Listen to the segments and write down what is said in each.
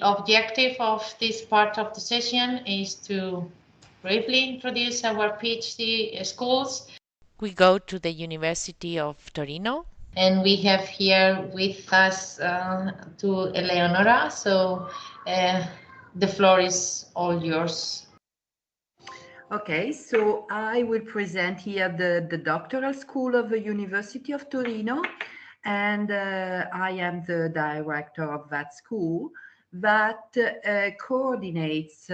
objective of this part of the session is to briefly introduce our PhD schools. We go to the University of Torino. And we have here with us to Eleonora. So the floor is all yours. Okay, so I will present here the doctoral school of the University of Torino, and I am the director of that school that coordinates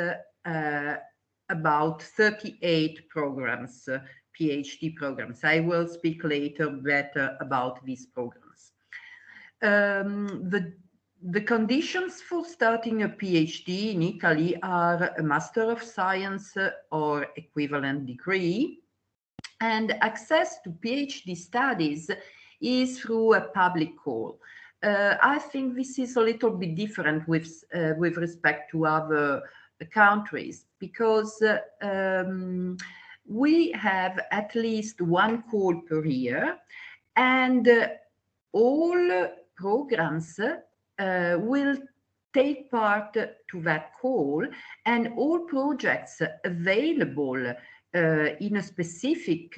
about 38 programs, PhD programs. I will speak later better about these programs. The conditions for starting a PhD in Italy are a Master of Science or equivalent degree, and access to PhD studies is through a public call. I think this is a little bit different with respect to other countries because we have at least one call per year, and all programs will take part to that call, and all projects available in a specific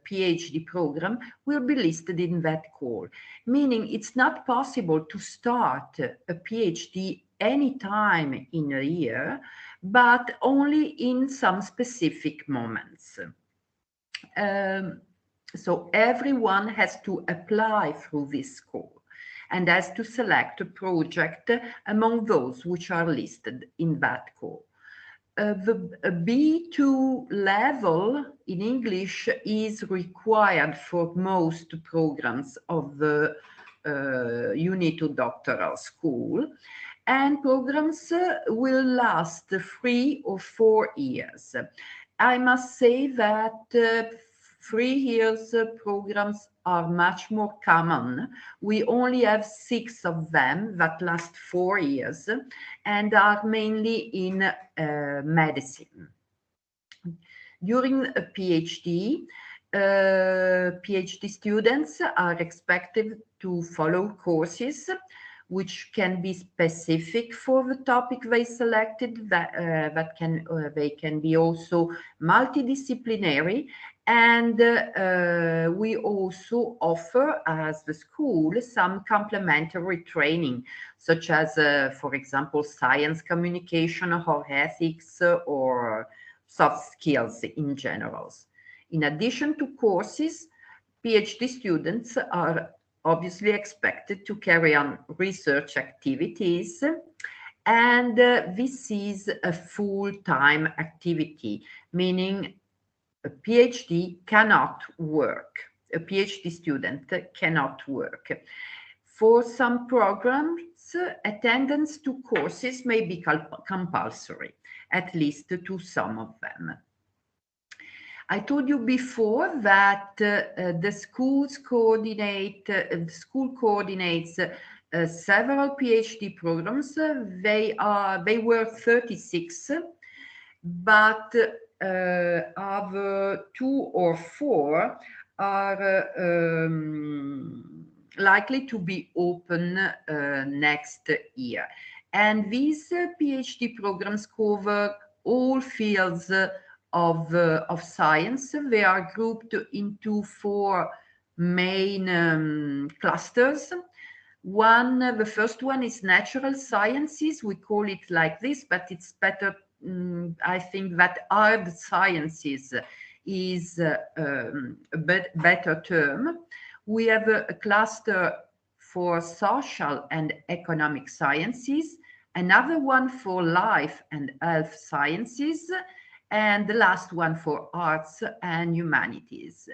PhD program will be listed in that call, meaning it's not possible to start a PhD anytime in a year, but only in some specific moments. So everyone has to apply through this call and has to select a project among those which are listed in that call. The B2 level in English is required for most programs of the UNITO doctoral school, and programs will last 3 or 4 years. I must say that 3 years programs are much more common. We only have 6 of them that last 4 years and are mainly in medicine. During a PhD, PhD students are expected to follow courses which can be specific for the topic they selected, they can be also multidisciplinary, and we also offer as the school some complementary training, such as, for example, science communication or ethics or soft skills in general. In addition to courses, PhD students are obviously expected to carry on research activities, and this is a full-time activity, meaning a PhD cannot work. A PhD student cannot work. For some programs, attendance to courses may be compulsory, at least to some of them. I told you before that the school coordinates several PhD programs. They were 36, but other 2 or 4 are likely to be open next year. And these PhD programs cover all fields of science. They are grouped into 4 main clusters. The first one is natural sciences. We call it like this, but it's better. I think that hard sciences is a better term. We have a cluster for social and economic sciences, another one for life and health sciences, and the last one for arts and humanities.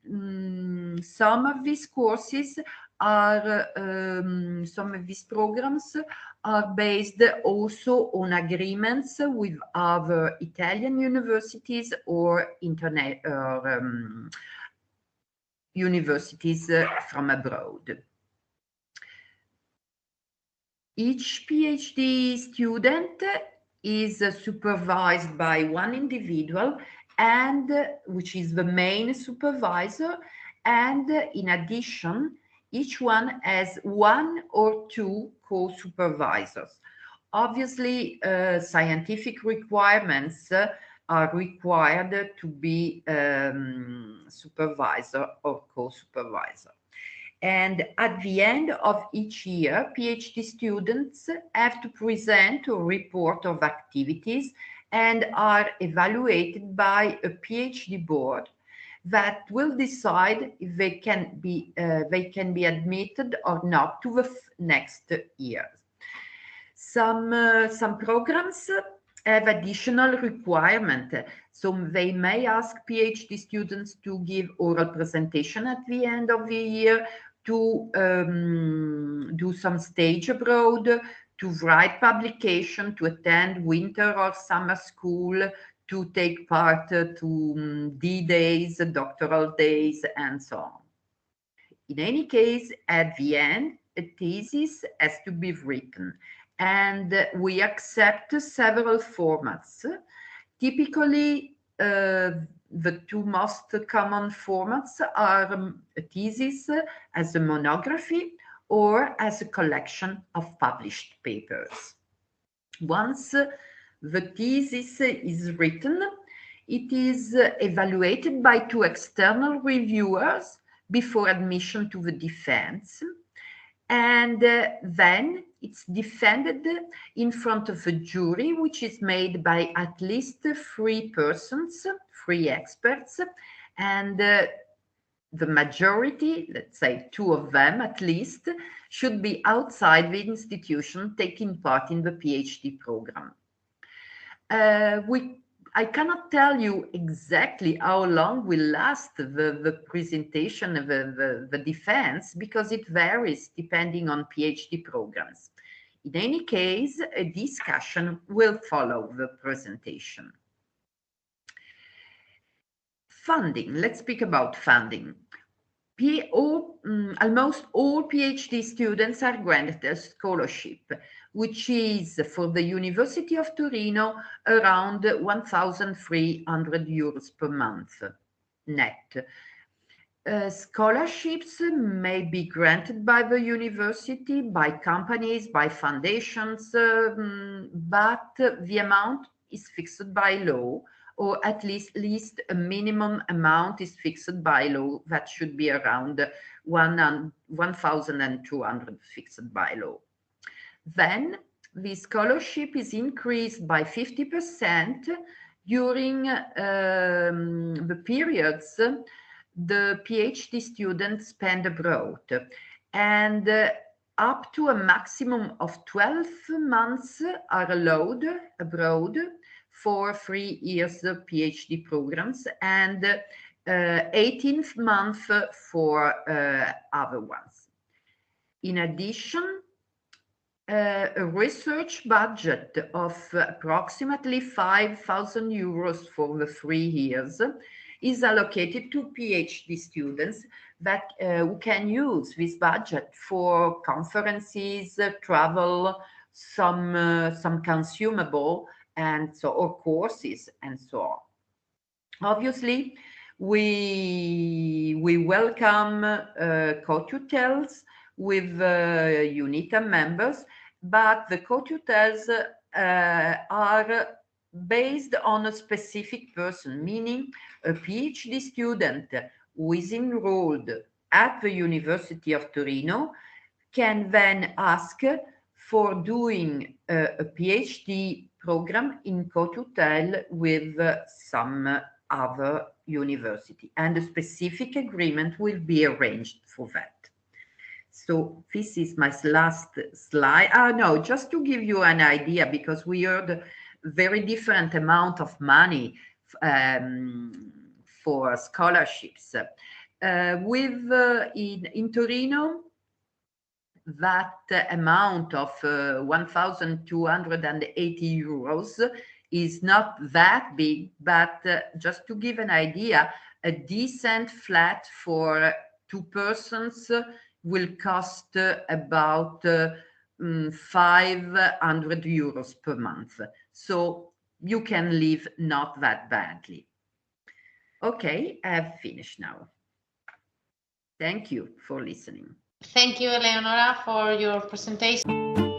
Some of these courses are, some of these programs are based also on agreements with other Italian universities or universities from abroad. Each PhD student is supervised by one individual, and which is the main supervisor, and in addition, each one has 1 or 2 co-supervisors. Obviously, scientific requirements are required to be supervisor or co-supervisor. And at the end of each year, PhD students have to present a report of activities and are evaluated by a PhD board that will decide if they can be admitted or not to the next year. Some programs have additional requirement, so they may ask PhD students to give oral presentation at the end of the year, to do some stage abroad, to write publication, to attend winter or summer school, to take part to D-days, doctoral days, and so on. In any case, at the end, a thesis has to be written, and we accept several formats. Typically, the two most common formats are a thesis as a monography or as a collection of published papers. Once the thesis is written, it is evaluated by two external reviewers before admission to the defense, and then it's defended in front of a jury, which is made by at least 3 persons, 3 experts, and the majority, let's say 2 of them at least, should be outside the institution taking part in the PhD program. I cannot tell you exactly how long will last the presentation of the defense, because it varies depending on PhD programs. In any case, a discussion will follow the presentation. Funding. Let's speak about funding. Almost all PhD students are granted a scholarship, which is for the University of Torino around 1,300 euros per month net. Scholarships may be granted by the university, by companies, by foundations, but the amount is fixed by law, or at least a minimum amount is fixed by law that should be around 1,200 fixed by law. Then the scholarship is increased by 50% during the periods the PhD students spend abroad, and up to a maximum of 12 months are allowed abroad for 3 years PhD programs, and 18th month for other ones. In addition, a research budget of approximately 5,000 euros for the 3 years is allocated to PhD students that who can use this budget for conferences, travel, some consumable, and so, or courses, and so on. Obviously, we welcome co-tutels with UNITA members, but the co-tutels are based on a specific person, meaning a PhD student who is enrolled at the University of Torino can then ask for doing a PhD program in co-tutel with some other university, and a specific agreement will be arranged for that. So this is my last slide. No, just to give you an idea, because we heard very different amount of money for scholarships. In Torino, that amount of 1,280 euros is not that big, but just to give an idea, a decent flat for 2 persons will cost about 500 euros per month. So you can live not that badly. Okay, I've finished now. Thank you for listening. Thank you, Eleonora, for your presentation.